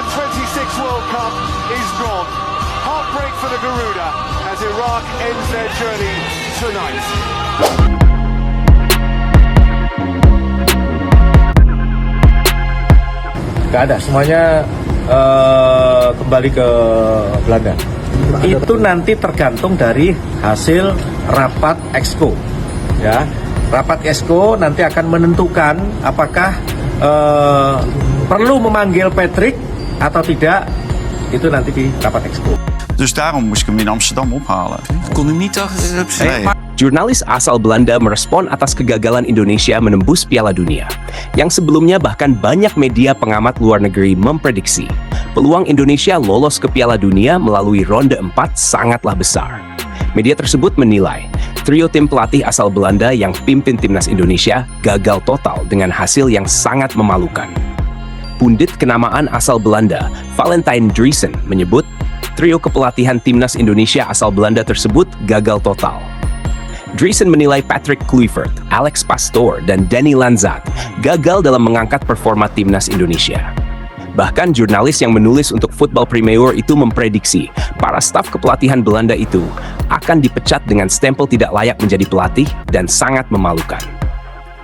2026 World Cup is gone. Heartbreak for the Garuda as Iraq ends their journey tonight. Gak ada, semuanya kembali ke Belanda. Itu nanti tergantung dari hasil rapat Exco, ya. Rapat Exco nanti akan menentukan apakah perlu memanggil Patrick atau tidak. Itu nanti di rapat Exco. Dus daarom moest ik hem in Amsterdam ophalen. Kon hem niet achter Nee. Jurnalis asal Belanda merespon atas kegagalan Indonesia menembus Piala Dunia. Yang sebelumnya bahkan banyak media pengamat luar negeri memprediksi peluang Indonesia lolos ke Piala Dunia melalui ronde 4 sangatlah besar. Media tersebut menilai trio tim pelatih asal Belanda yang pimpin timnas Indonesia gagal total dengan hasil yang sangat memalukan. Pundit kenamaan asal Belanda, Valentijn Driessen, menyebut trio kepelatihan timnas Indonesia asal Belanda tersebut gagal total. Driessen menilai Patrick Kluivert, Alex Pastoor, dan Danny Lanzat gagal dalam mengangkat performa timnas Indonesia. Bahkan jurnalis yang menulis untuk Football Premier itu memprediksi para staf kepelatihan Belanda itu akan dipecat dengan stempel tidak layak menjadi pelatih dan sangat memalukan.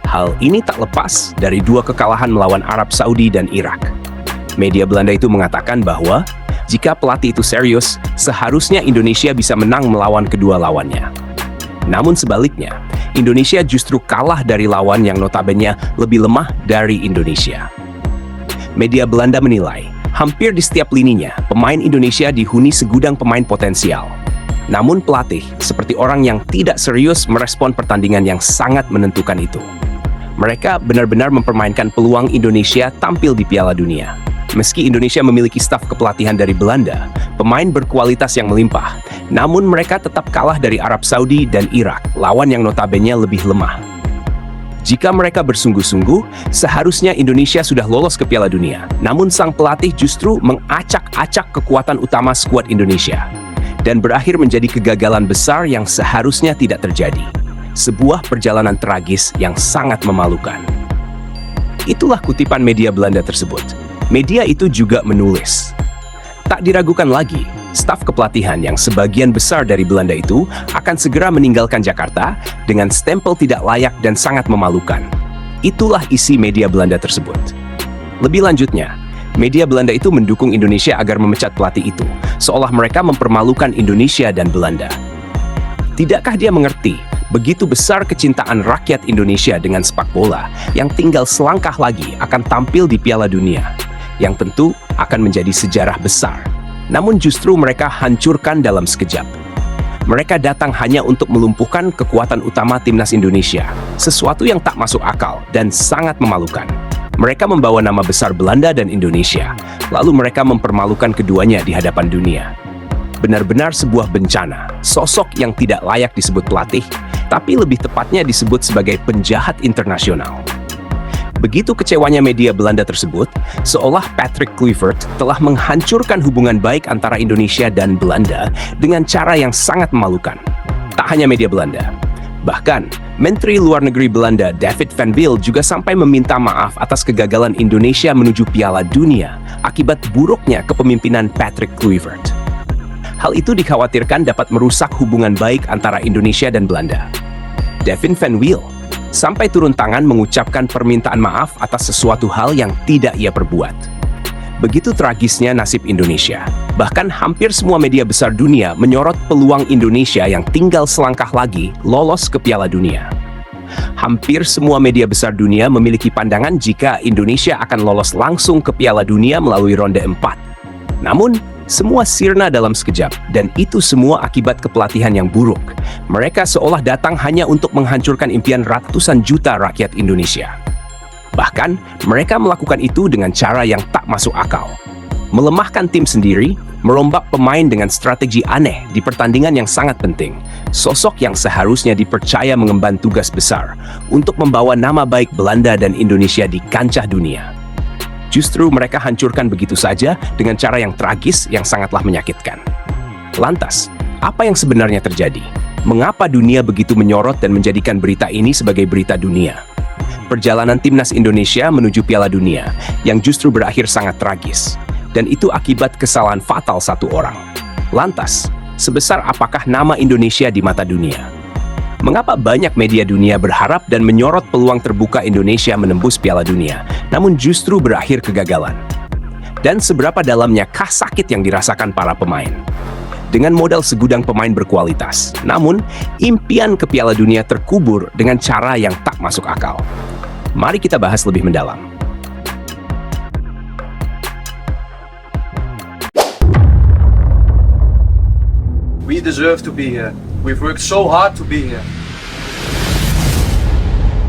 Hal ini tak lepas dari dua kekalahan melawan Arab Saudi dan Irak. Media Belanda itu mengatakan bahwa jika pelatih itu serius, seharusnya Indonesia bisa menang melawan kedua lawannya. Namun sebaliknya, Indonesia justru kalah dari lawan yang notabene lebih lemah dari Indonesia. Media Belanda menilai, hampir di setiap lininya, pemain Indonesia dihuni segudang pemain potensial. Namun pelatih, seperti orang yang tidak serius merespon pertandingan yang sangat menentukan itu. Mereka benar-benar mempermainkan peluang Indonesia tampil di Piala Dunia. Meski Indonesia memiliki staf kepelatihan dari Belanda, pemain berkualitas yang melimpah, namun mereka tetap kalah dari Arab Saudi dan Irak, lawan yang notabene lebih lemah. Jika mereka bersungguh-sungguh, seharusnya Indonesia sudah lolos ke Piala Dunia. Namun sang pelatih justru mengacak-acak kekuatan utama skuad Indonesia dan berakhir menjadi kegagalan besar yang seharusnya tidak terjadi. Sebuah perjalanan tragis yang sangat memalukan. Itulah kutipan media Belanda tersebut. Media itu juga menulis, tak diragukan lagi, staf kepelatihan yang sebagian besar dari Belanda itu akan segera meninggalkan Jakarta dengan stempel tidak layak dan sangat memalukan. Itulah isi media Belanda tersebut. Lebih lanjutnya, media Belanda itu mendukung Indonesia agar memecat pelatih itu, seolah mereka mempermalukan Indonesia dan Belanda. Tidakkah dia mengerti begitu besar kecintaan rakyat Indonesia dengan sepak bola yang tinggal selangkah lagi akan tampil di Piala Dunia, yang tentu akan menjadi sejarah besar. Namun justru mereka hancurkan dalam sekejap. Mereka datang hanya untuk melumpuhkan kekuatan utama timnas Indonesia, sesuatu yang tak masuk akal dan sangat memalukan. Mereka membawa nama besar Belanda dan Indonesia, lalu mereka mempermalukan keduanya di hadapan dunia. Benar-benar sebuah bencana, sosok yang tidak layak disebut pelatih, tapi lebih tepatnya disebut sebagai penjahat internasional. Begitu kecewanya media Belanda tersebut, seolah Patrick Kluivert telah menghancurkan hubungan baik antara Indonesia dan Belanda dengan cara yang sangat memalukan. Tak hanya media Belanda, bahkan Menteri Luar Negeri Belanda David van Wiel juga sampai meminta maaf atas kegagalan Indonesia menuju Piala Dunia akibat buruknya kepemimpinan Patrick Kluivert. Hal itu dikhawatirkan dapat merusak hubungan baik antara Indonesia dan Belanda. David van Wiel sampai turun tangan mengucapkan permintaan maaf atas sesuatu hal yang tidak ia perbuat. Begitu tragisnya nasib Indonesia. Bahkan hampir semua media besar dunia menyorot peluang Indonesia yang tinggal selangkah lagi lolos ke Piala Dunia. Hampir semua media besar dunia memiliki pandangan jika Indonesia akan lolos langsung ke Piala Dunia melalui ronde 4. Namun, semua sirna dalam sekejap, dan itu semua akibat kepelatihan yang buruk. Mereka seolah datang hanya untuk menghancurkan impian ratusan juta rakyat Indonesia. Bahkan, mereka melakukan itu dengan cara yang tak masuk akal. Melemahkan tim sendiri, merombak pemain dengan strategi aneh di pertandingan yang sangat penting. Sosok yang seharusnya dipercaya mengemban tugas besar untuk membawa nama baik Belanda dan Indonesia di kancah dunia. Justru mereka hancurkan begitu saja dengan cara yang tragis yang sangatlah menyakitkan. Lantas, apa yang sebenarnya terjadi? Mengapa dunia begitu menyorot dan menjadikan berita ini sebagai berita dunia? Perjalanan timnas Indonesia menuju Piala Dunia yang justru berakhir sangat tragis. dan itu akibat kesalahan fatal satu orang. Lantas, sebesar apakah nama Indonesia di mata dunia? Mengapa banyak media dunia berharap dan menyorot peluang terbuka Indonesia menembus Piala Dunia, namun justru berakhir kegagalan? Dan seberapa dalamnya kah sakit yang dirasakan para pemain? Dengan modal segudang pemain berkualitas, namun impian ke Piala Dunia terkubur dengan cara yang tak masuk akal. Mari kita bahas lebih mendalam. We deserve to be here. We've worked so hard to be here.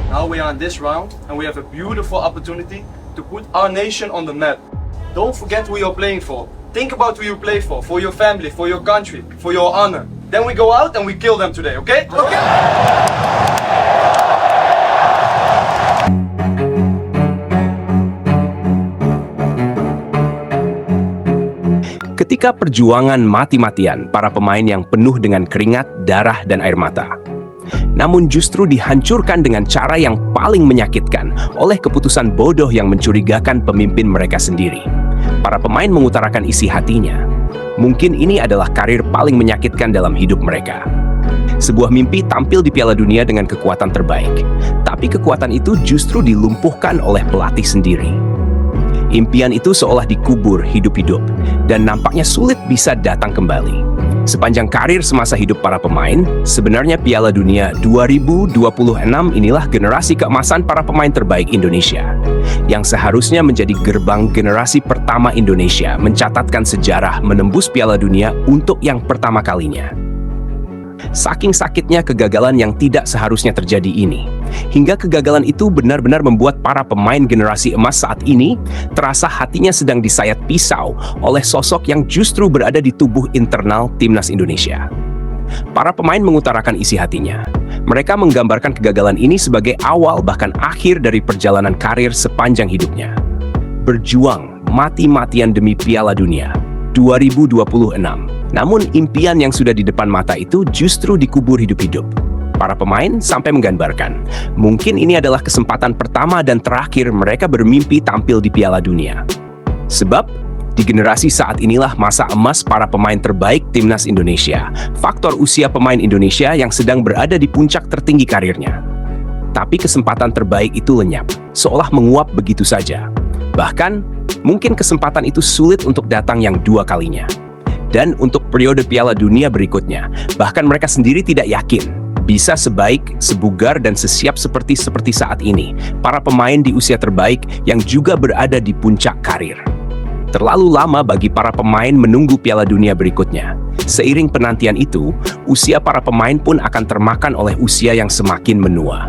Now we are in this round and we have a beautiful opportunity to put our nation on the map. Don't forget who you're playing for. Think about who you play for your family, for your country, for your honor. Then we go out and we kill them today, okay? Okay. Ketika perjuangan mati-matian para pemain yang penuh dengan keringat, darah, dan air mata, namun justru dihancurkan dengan cara yang paling menyakitkan oleh keputusan bodoh yang mencurigakan pemimpin mereka sendiri. Para pemain mengutarakan isi hatinya. Mungkin ini adalah karir paling menyakitkan dalam hidup mereka. Sebuah mimpi tampil di Piala Dunia dengan kekuatan terbaik, tapi kekuatan itu justru dilumpuhkan oleh pelatih sendiri. Impian itu seolah dikubur hidup-hidup dan nampaknya sulit bisa datang kembali. Sepanjang karir semasa hidup para pemain, sebenarnya Piala Dunia 2026 inilah generasi keemasan para pemain terbaik Indonesia, yang seharusnya menjadi gerbang generasi pertama Indonesia mencatatkan sejarah menembus Piala Dunia untuk yang pertama kalinya. Saking sakitnya kegagalan yang tidak seharusnya terjadi ini, hingga kegagalan itu benar-benar membuat para pemain generasi emas saat ini terasa hatinya sedang disayat pisau oleh sosok yang justru berada di tubuh internal timnas Indonesia. Para pemain mengutarakan isi hatinya. Mereka menggambarkan kegagalan ini sebagai awal bahkan akhir dari perjalanan karir sepanjang hidupnya. Berjuang mati-matian demi Piala Dunia 2026. Namun impian yang sudah di depan mata itu justru dikubur hidup-hidup. Para pemain sampai menggambarkan, mungkin ini adalah kesempatan pertama dan terakhir mereka bermimpi tampil di Piala Dunia. Sebab, di generasi saat inilah masa emas para pemain terbaik timnas Indonesia, faktor usia pemain Indonesia yang sedang berada di puncak tertinggi karirnya. Tapi kesempatan terbaik itu lenyap, seolah menguap begitu saja. Bahkan, mungkin kesempatan itu sulit untuk datang yang dua kalinya. Dan untuk periode Piala Dunia berikutnya, bahkan mereka sendiri tidak yakin bisa sebaik, sebugar, dan sesiap seperti saat ini para pemain di usia terbaik yang juga berada di puncak karir. Terlalu lama bagi para pemain menunggu Piala Dunia berikutnya. Seiring penantian itu, usia para pemain pun akan termakan oleh usia yang semakin menua.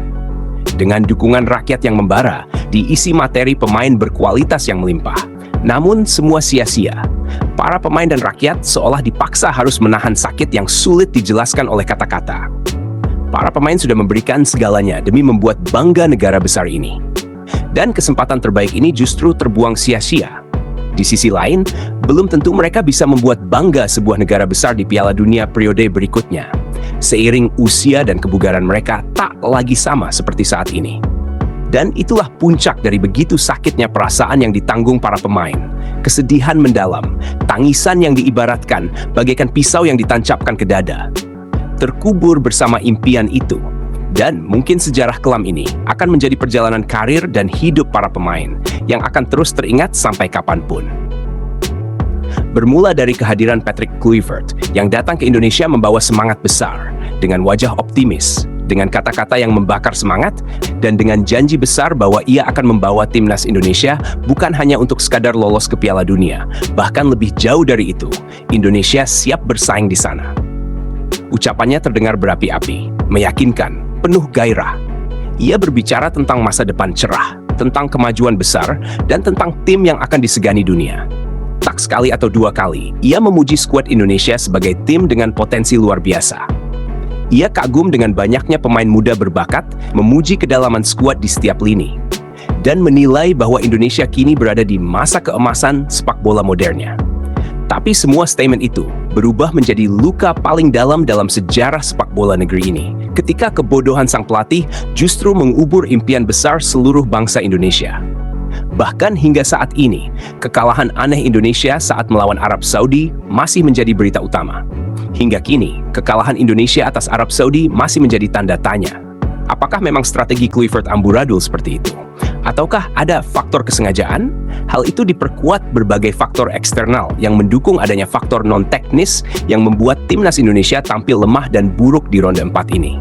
Dengan dukungan rakyat yang membara, diisi materi pemain berkualitas yang melimpah. Namun semua sia-sia. Para pemain dan rakyat seolah dipaksa harus menahan sakit yang sulit dijelaskan oleh kata-kata. Para pemain sudah memberikan segalanya demi membuat bangga negara besar ini. Dan kesempatan terbaik ini justru terbuang sia-sia. Di sisi lain, belum tentu mereka bisa membuat bangga sebuah negara besar di Piala Dunia periode berikutnya. Seiring usia dan kebugaran mereka tak lagi sama seperti saat ini. Dan itulah puncak dari begitu sakitnya perasaan yang ditanggung para pemain. Kesedihan mendalam, tangisan yang diibaratkan bagaikan pisau yang ditancapkan ke dada. Terkubur bersama impian itu. Dan mungkin sejarah kelam ini akan menjadi perjalanan karir dan hidup para pemain yang akan terus teringat sampai kapanpun. Bermula dari kehadiran Patrick Kluivert yang datang ke Indonesia membawa semangat besar dengan wajah optimis, dengan kata-kata yang membakar semangat, dan dengan janji besar bahwa ia akan membawa timnas Indonesia bukan hanya untuk sekadar lolos ke Piala Dunia, bahkan lebih jauh dari itu, Indonesia siap bersaing di sana. Ucapannya terdengar berapi-api, meyakinkan, penuh gairah. Ia berbicara tentang masa depan cerah, tentang kemajuan besar, dan tentang tim yang akan disegani dunia. Tak sekali atau dua kali, ia memuji skuad Indonesia sebagai tim dengan potensi luar biasa. Ia kagum dengan banyaknya pemain muda berbakat, memuji kedalaman skuad di setiap lini, dan menilai bahwa Indonesia kini berada di masa keemasan sepak bola modernnya. Tapi semua statement itu berubah menjadi luka paling dalam sejarah sepak bola negeri ini, ketika kebodohan sang pelatih justru mengubur impian besar seluruh bangsa Indonesia. Bahkan hingga saat ini, kekalahan aneh Indonesia saat melawan Arab Saudi masih menjadi berita utama. Hingga kini, kekalahan Indonesia atas Arab Saudi masih menjadi tanda tanya. Apakah memang strategi Kluivert amburadul seperti itu? Ataukah ada faktor kesengajaan? Hal itu diperkuat berbagai faktor eksternal yang mendukung adanya faktor non-teknis yang membuat timnas Indonesia tampil lemah dan buruk di ronde 4 ini.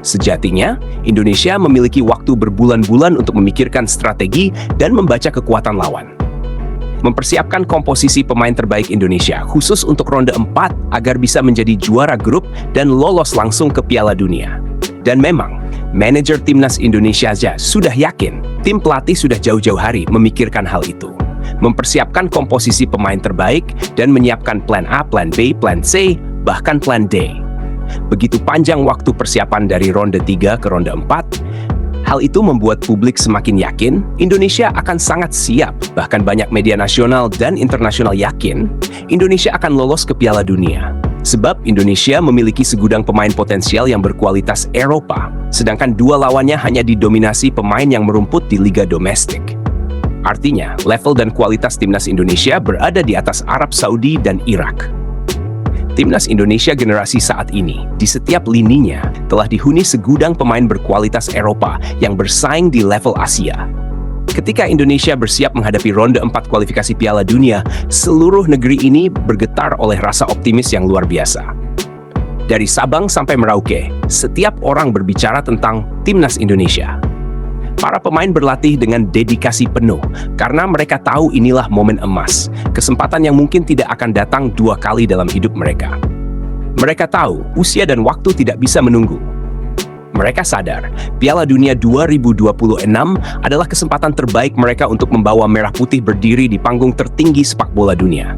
Sejatinya, Indonesia memiliki waktu berbulan-bulan untuk memikirkan strategi dan membaca kekuatan lawan. Mempersiapkan komposisi pemain terbaik Indonesia khusus untuk ronde 4 agar bisa menjadi juara grup dan lolos langsung ke Piala Dunia. Dan memang, manajer timnas Indonesia saja sudah yakin tim pelatih sudah jauh-jauh hari memikirkan hal itu. Mempersiapkan komposisi pemain terbaik dan menyiapkan plan A, plan B, plan C, bahkan plan D. Begitu panjang waktu persiapan dari ronde 3 ke ronde 4, hal itu membuat publik semakin yakin Indonesia akan sangat siap. Bahkan banyak media nasional dan internasional yakin Indonesia akan lolos ke Piala Dunia. Sebab Indonesia memiliki segudang pemain potensial yang berkualitas Eropa, sedangkan dua lawannya hanya didominasi pemain yang merumput di liga domestik. Artinya, level dan kualitas timnas Indonesia berada di atas Arab Saudi dan Irak. Timnas Indonesia generasi saat ini, di setiap lininya, telah dihuni segudang pemain berkualitas Eropa yang bersaing di level Asia. Ketika Indonesia bersiap menghadapi ronde 4 kualifikasi Piala Dunia, seluruh negeri ini bergetar oleh rasa optimis yang luar biasa. Dari Sabang sampai Merauke, setiap orang berbicara tentang timnas Indonesia. Para pemain berlatih dengan dedikasi penuh karena mereka tahu inilah momen emas, kesempatan yang mungkin tidak akan datang 2 kali dalam hidup mereka. Mereka tahu usia dan waktu tidak bisa menunggu. Mereka sadar, Piala Dunia 2026 adalah kesempatan terbaik mereka untuk membawa Merah Putih berdiri di panggung tertinggi sepak bola dunia.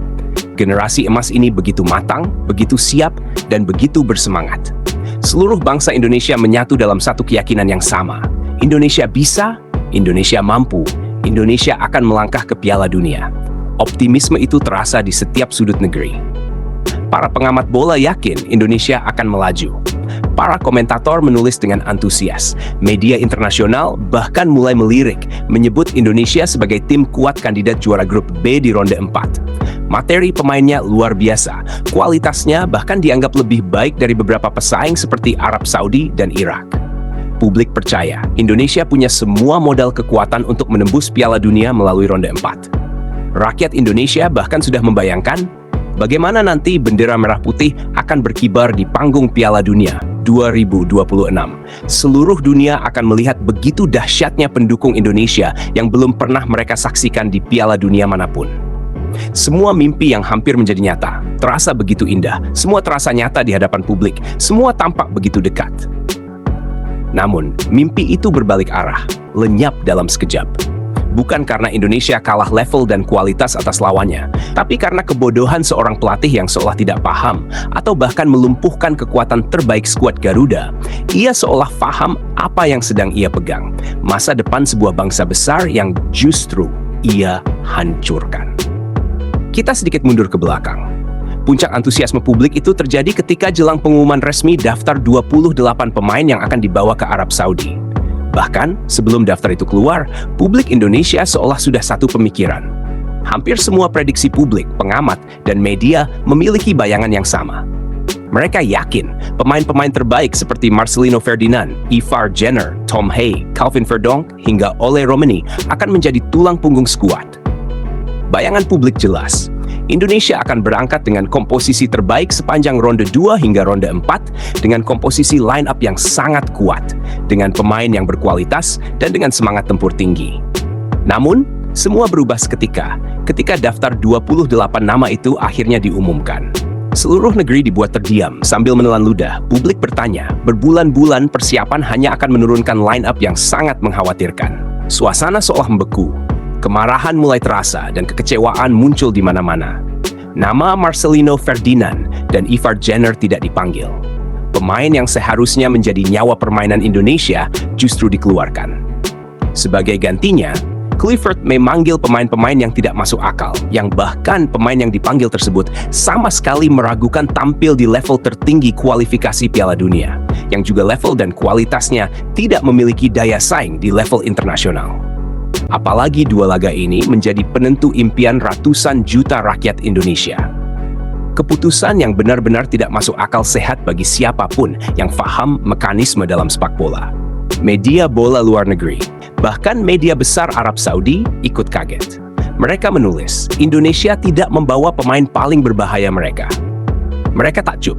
Generasi emas ini begitu matang, begitu siap, dan begitu bersemangat. Seluruh bangsa Indonesia menyatu dalam satu keyakinan yang sama. Indonesia bisa, Indonesia mampu, Indonesia akan melangkah ke Piala Dunia. Optimisme itu terasa di setiap sudut negeri. Para pengamat bola yakin Indonesia akan melaju. Para komentator menulis dengan antusias. Media internasional bahkan mulai melirik, menyebut Indonesia sebagai tim kuat kandidat juara grup B di ronde 4. Materi pemainnya luar biasa, kualitasnya bahkan dianggap lebih baik dari beberapa pesaing seperti Arab Saudi dan Irak. Publik percaya, Indonesia punya semua modal kekuatan untuk menembus Piala Dunia melalui ronde 4. Rakyat Indonesia bahkan sudah membayangkan bagaimana nanti bendera merah putih akan berkibar di panggung Piala Dunia 2026. Seluruh dunia akan melihat begitu dahsyatnya pendukung Indonesia yang belum pernah mereka saksikan di Piala Dunia manapun. Semua mimpi yang hampir menjadi nyata, terasa begitu indah, semua terasa nyata di hadapan publik, semua tampak begitu dekat. Namun, mimpi itu berbalik arah, lenyap dalam sekejap. Bukan karena Indonesia kalah level dan kualitas atas lawannya, tapi karena kebodohan seorang pelatih yang seolah tidak paham atau bahkan melumpuhkan kekuatan terbaik skuad Garuda. Ia seolah paham apa yang sedang ia pegang, masa depan sebuah bangsa besar yang justru ia hancurkan. Kita sedikit mundur ke belakang. Puncak antusiasme publik itu terjadi ketika jelang pengumuman resmi daftar 28 pemain yang akan dibawa ke Arab Saudi. Bahkan, sebelum daftar itu keluar, publik Indonesia seolah sudah satu pemikiran. Hampir semua prediksi publik, pengamat, dan media memiliki bayangan yang sama. Mereka yakin pemain-pemain terbaik seperti Marcelino Ferdinand, Ivar Jenner, Tom Hay, Calvin Verdonk, hingga Ole Romani akan menjadi tulang punggung skuad. Bayangan publik jelas. Indonesia akan berangkat dengan komposisi terbaik sepanjang ronde 2 hingga ronde 4 dengan komposisi line-up yang sangat kuat, dengan pemain yang berkualitas dan dengan semangat tempur tinggi. Namun, semua berubah seketika ketika daftar 28 nama itu akhirnya diumumkan. Seluruh negeri dibuat terdiam sambil menelan ludah. Publik bertanya, berbulan-bulan persiapan hanya akan menurunkan line-up yang sangat mengkhawatirkan. Suasana seolah membeku. Kemarahan mulai terasa dan kekecewaan muncul di mana-mana. Nama Marcelino Ferdinand dan Ivar Jenner tidak dipanggil. Pemain yang seharusnya menjadi nyawa permainan Indonesia justru dikeluarkan. Sebagai gantinya, Kluivert memanggil pemain-pemain yang tidak masuk akal, yang bahkan pemain yang dipanggil tersebut sama sekali meragukan tampil di level tertinggi kualifikasi Piala Dunia, yang juga level dan kualitasnya tidak memiliki daya saing di level internasional. Apalagi dua laga ini menjadi penentu impian ratusan juta rakyat Indonesia. Keputusan yang benar-benar tidak masuk akal sehat bagi siapapun yang paham mekanisme dalam sepak bola. Media bola luar negeri, bahkan media besar Arab Saudi ikut kaget. Mereka menulis, Indonesia tidak membawa pemain paling berbahaya mereka. Mereka takjub.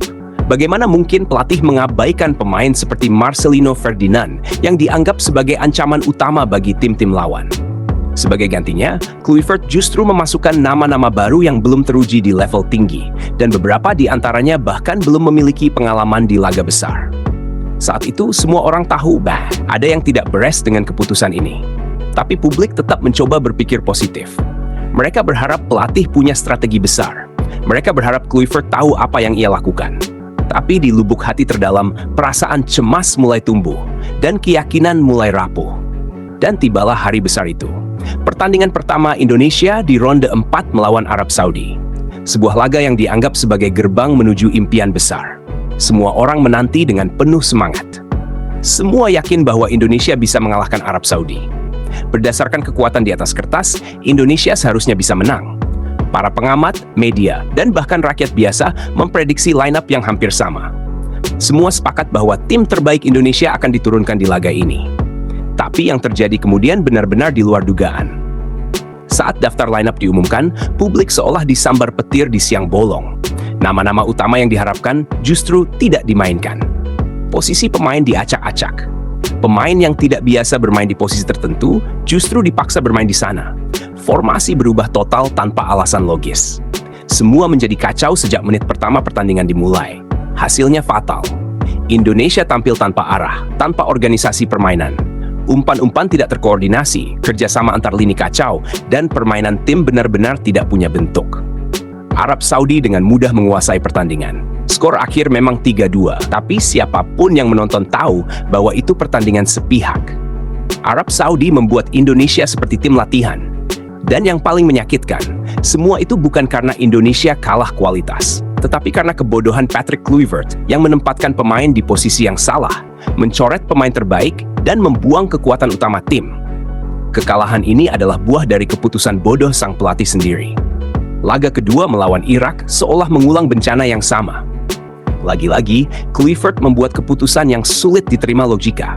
Bagaimana mungkin pelatih mengabaikan pemain seperti Marcelino Ferdinand yang dianggap sebagai ancaman utama bagi tim-tim lawan? Sebagai gantinya, Kluivert justru memasukkan nama-nama baru yang belum teruji di level tinggi, dan beberapa di antaranya bahkan belum memiliki pengalaman di laga besar. Saat itu, semua orang tahu, ada yang tidak beres dengan keputusan ini. Tapi publik tetap mencoba berpikir positif. Mereka berharap pelatih punya strategi besar. Mereka berharap Kluivert tahu apa yang ia lakukan. Tapi di lubuk hati terdalam, perasaan cemas mulai tumbuh, dan keyakinan mulai rapuh. Dan tibalah hari besar itu. Pertandingan pertama Indonesia di ronde 4 melawan Arab Saudi. Sebuah laga yang dianggap sebagai gerbang menuju impian besar. Semua orang menanti dengan penuh semangat. Semua yakin bahwa Indonesia bisa mengalahkan Arab Saudi. Berdasarkan kekuatan di atas kertas, Indonesia seharusnya bisa menang. Para pengamat, media, dan bahkan rakyat biasa memprediksi line-up yang hampir sama. Semua sepakat bahwa tim terbaik Indonesia akan diturunkan di laga ini. Tapi yang terjadi kemudian benar-benar di luar dugaan. Saat daftar line-up diumumkan, publik seolah disambar petir di siang bolong. Nama-nama utama yang diharapkan justru tidak dimainkan. Posisi pemain diacak-acak. Pemain yang tidak biasa bermain di posisi tertentu justru dipaksa bermain di sana. Formasi berubah total tanpa alasan logis. Semua menjadi kacau sejak menit pertama pertandingan dimulai. Hasilnya fatal. Indonesia tampil tanpa arah, tanpa organisasi permainan. Umpan-umpan tidak terkoordinasi, kerjasama antar lini kacau, dan permainan tim benar-benar tidak punya bentuk. Arab Saudi dengan mudah menguasai pertandingan. Skor akhir memang 3-2, tapi siapapun yang menonton tahu bahwa itu pertandingan sepihak. Arab Saudi membuat Indonesia seperti tim latihan. Dan yang paling menyakitkan, semua itu bukan karena Indonesia kalah kualitas, tetapi karena kebodohan Patrick Kluivert yang menempatkan pemain di posisi yang salah, mencoret pemain terbaik, dan membuang kekuatan utama tim. Kekalahan ini adalah buah dari keputusan bodoh sang pelatih sendiri. Laga kedua melawan Irak seolah mengulang bencana yang sama. Lagi-lagi, Kluivert membuat keputusan yang sulit diterima logika.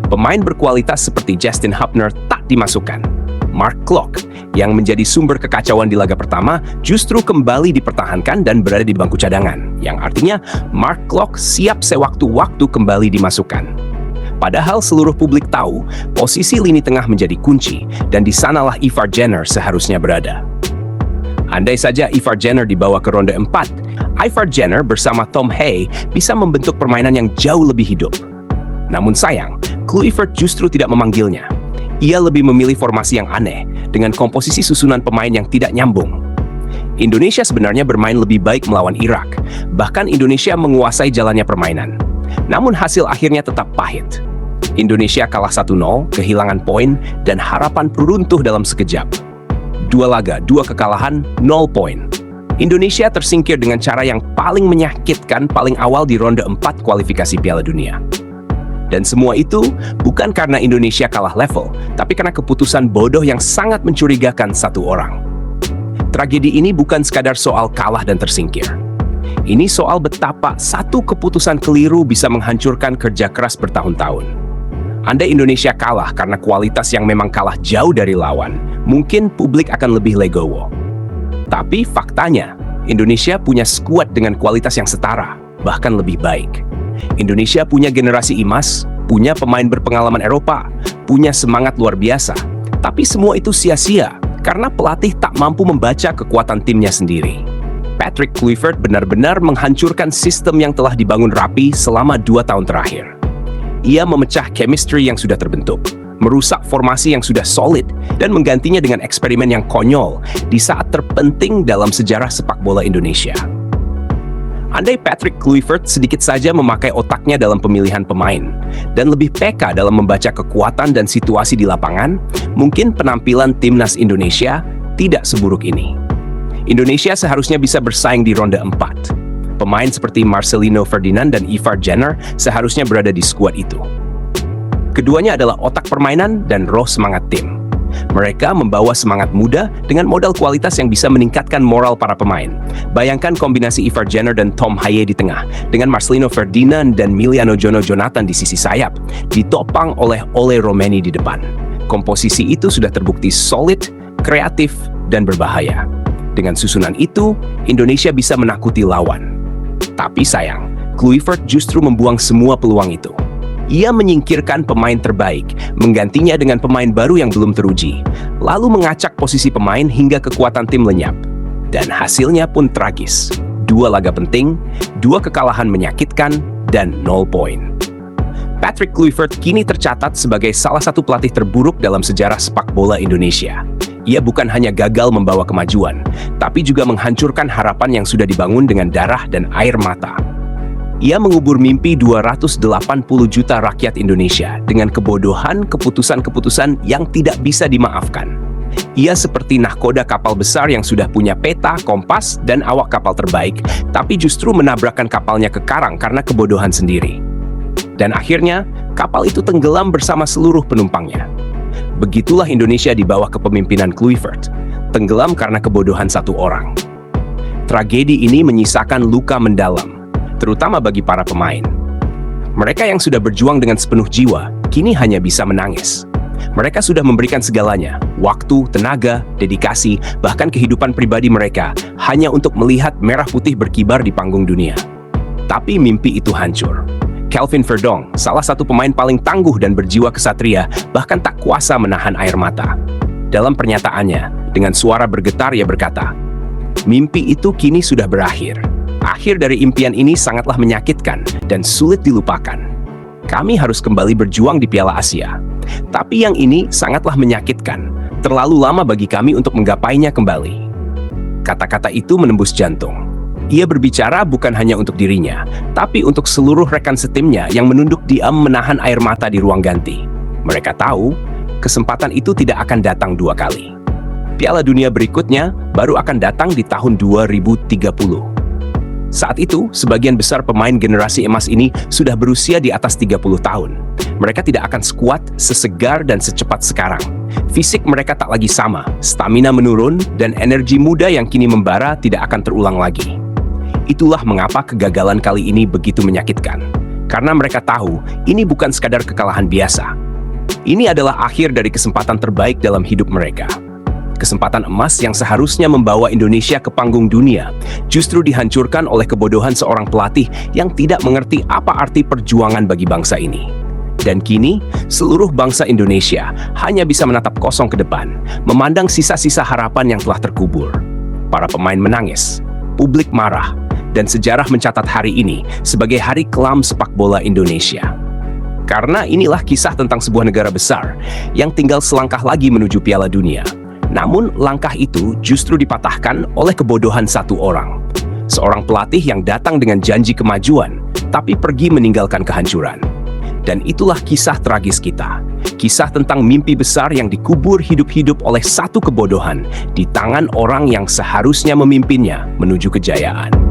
Pemain berkualitas seperti Justin Hubner tak dimasukkan. Mark Klok, yang menjadi sumber kekacauan di laga pertama, justru kembali dipertahankan dan berada di bangku cadangan, yang artinya Mark Klok siap sewaktu-waktu kembali dimasukkan. Padahal seluruh publik tahu, posisi lini tengah menjadi kunci, dan di sanalah Ivar Jenner seharusnya berada. Andai saja Ivar Jenner dibawa ke ronde 4, Ivar Jenner bersama Tom Hay bisa membentuk permainan yang jauh lebih hidup. Namun sayang, Kluivert justru tidak memanggilnya. Ia lebih memilih formasi yang aneh, dengan komposisi susunan pemain yang tidak nyambung. Indonesia sebenarnya bermain lebih baik melawan Irak, bahkan Indonesia menguasai jalannya permainan. Namun hasil akhirnya tetap pahit. Indonesia kalah 1-0, kehilangan poin, dan harapan runtuh dalam sekejap. 2 laga, 2 kekalahan, 0 poin. Indonesia tersingkir dengan cara yang paling menyakitkan paling awal di ronde 4 kualifikasi Piala Dunia. Dan semua itu bukan karena Indonesia kalah level, tapi karena keputusan bodoh yang sangat mencurigakan satu orang. Tragedi ini bukan sekadar soal kalah dan tersingkir. Ini soal betapa satu keputusan keliru bisa menghancurkan kerja keras bertahun-tahun. Andai Indonesia kalah karena kualitas yang memang kalah jauh dari lawan, mungkin publik akan lebih legowo. Tapi faktanya, Indonesia punya skuad dengan kualitas yang setara, bahkan lebih baik. Indonesia punya generasi emas, punya pemain berpengalaman Eropa, punya semangat luar biasa. Tapi semua itu sia-sia karena pelatih tak mampu membaca kekuatan timnya sendiri. Patrick Kluivert benar-benar menghancurkan sistem yang telah dibangun rapi selama 2 tahun terakhir. Ia memecah chemistry yang sudah terbentuk, merusak formasi yang sudah solid, dan menggantinya dengan eksperimen yang konyol di saat terpenting dalam sejarah sepak bola Indonesia. Andai Patrick Kluivert sedikit saja memakai otaknya dalam pemilihan pemain dan lebih peka dalam membaca kekuatan dan situasi di lapangan, mungkin penampilan timnas Indonesia tidak seburuk ini. Indonesia seharusnya bisa bersaing di ronde 4. Pemain seperti Marcelino Ferdinand dan Ivar Jenner seharusnya berada di skuad itu. Keduanya adalah otak permainan dan roh semangat tim. Mereka membawa semangat muda dengan modal kualitas yang bisa meningkatkan moral para pemain. Bayangkan kombinasi Ivar Jenner dan Tom Haye di tengah, dengan Marcelino Ferdinand dan Miliano Jono Jonathan di sisi sayap, ditopang oleh Ole Romeni di depan. Komposisi itu sudah terbukti solid, kreatif, dan berbahaya. Dengan susunan itu, Indonesia bisa menakuti lawan. Tapi sayang, Kluivert justru membuang semua peluang itu. Ia menyingkirkan pemain terbaik, menggantinya dengan pemain baru yang belum teruji, lalu mengacak posisi pemain hingga kekuatan tim lenyap. Dan hasilnya pun tragis. 2 laga penting, 2 kekalahan menyakitkan, dan 0 poin. Patrick Kluivert kini tercatat sebagai salah satu pelatih terburuk dalam sejarah sepak bola Indonesia. Ia bukan hanya gagal membawa kemajuan, tapi juga menghancurkan harapan yang sudah dibangun dengan darah dan air mata. Ia mengubur mimpi 280 juta rakyat Indonesia dengan kebodohan keputusan-keputusan yang tidak bisa dimaafkan. Ia seperti nahkoda kapal besar yang sudah punya peta, kompas, dan awak kapal terbaik, tapi justru menabrakkan kapalnya ke karang karena kebodohan sendiri. Dan akhirnya, kapal itu tenggelam bersama seluruh penumpangnya. Begitulah Indonesia di bawah kepemimpinan Kluivert, tenggelam karena kebodohan satu orang. Tragedi ini menyisakan luka mendalam, terutama bagi para pemain. Mereka yang sudah berjuang dengan sepenuh jiwa, kini hanya bisa menangis. Mereka sudah memberikan segalanya, waktu, tenaga, dedikasi, bahkan kehidupan pribadi mereka, hanya untuk melihat merah putih berkibar di panggung dunia. Tapi mimpi itu hancur. Kelvin Verdong, salah satu pemain paling tangguh dan berjiwa kesatria, bahkan tak kuasa menahan air mata. Dalam pernyataannya, dengan suara bergetar ia berkata, "Mimpi itu kini sudah berakhir. Akhir dari impian ini sangatlah menyakitkan dan sulit dilupakan. Kami harus kembali berjuang di Piala Asia. Tapi yang ini sangatlah menyakitkan. Terlalu lama bagi kami untuk menggapainya kembali." Kata-kata itu menembus jantung. Ia berbicara bukan hanya untuk dirinya, tapi untuk seluruh rekan setimnya yang menunduk diam menahan air mata di ruang ganti. Mereka tahu, kesempatan itu tidak akan datang 2 kali. Piala Dunia berikutnya baru akan datang di tahun 2030. Saat itu, sebagian besar pemain generasi emas ini sudah berusia di atas 30 tahun. Mereka tidak akan sekuat, sesegar, dan secepat sekarang. Fisik mereka tak lagi sama, stamina menurun, dan energi muda yang kini membara tidak akan terulang lagi. Itulah mengapa kegagalan kali ini begitu menyakitkan. Karena mereka tahu, ini bukan sekadar kekalahan biasa. Ini adalah akhir dari kesempatan terbaik dalam hidup mereka. Kesempatan emas yang seharusnya membawa Indonesia ke panggung dunia justru dihancurkan oleh kebodohan seorang pelatih yang tidak mengerti apa arti perjuangan bagi bangsa ini. Dan kini, seluruh bangsa Indonesia hanya bisa menatap kosong ke depan, memandang sisa-sisa harapan yang telah terkubur. Para pemain menangis, publik marah, dan sejarah mencatat hari ini sebagai hari kelam sepak bola Indonesia. Karena inilah kisah tentang sebuah negara besar yang tinggal selangkah lagi menuju Piala Dunia. Namun, langkah itu justru dipatahkan oleh kebodohan satu orang. Seorang pelatih yang datang dengan janji kemajuan, tapi pergi meninggalkan kehancuran. Dan itulah kisah tragis kita. Kisah tentang mimpi besar yang dikubur hidup-hidup oleh satu kebodohan di tangan orang yang seharusnya memimpinnya menuju kejayaan.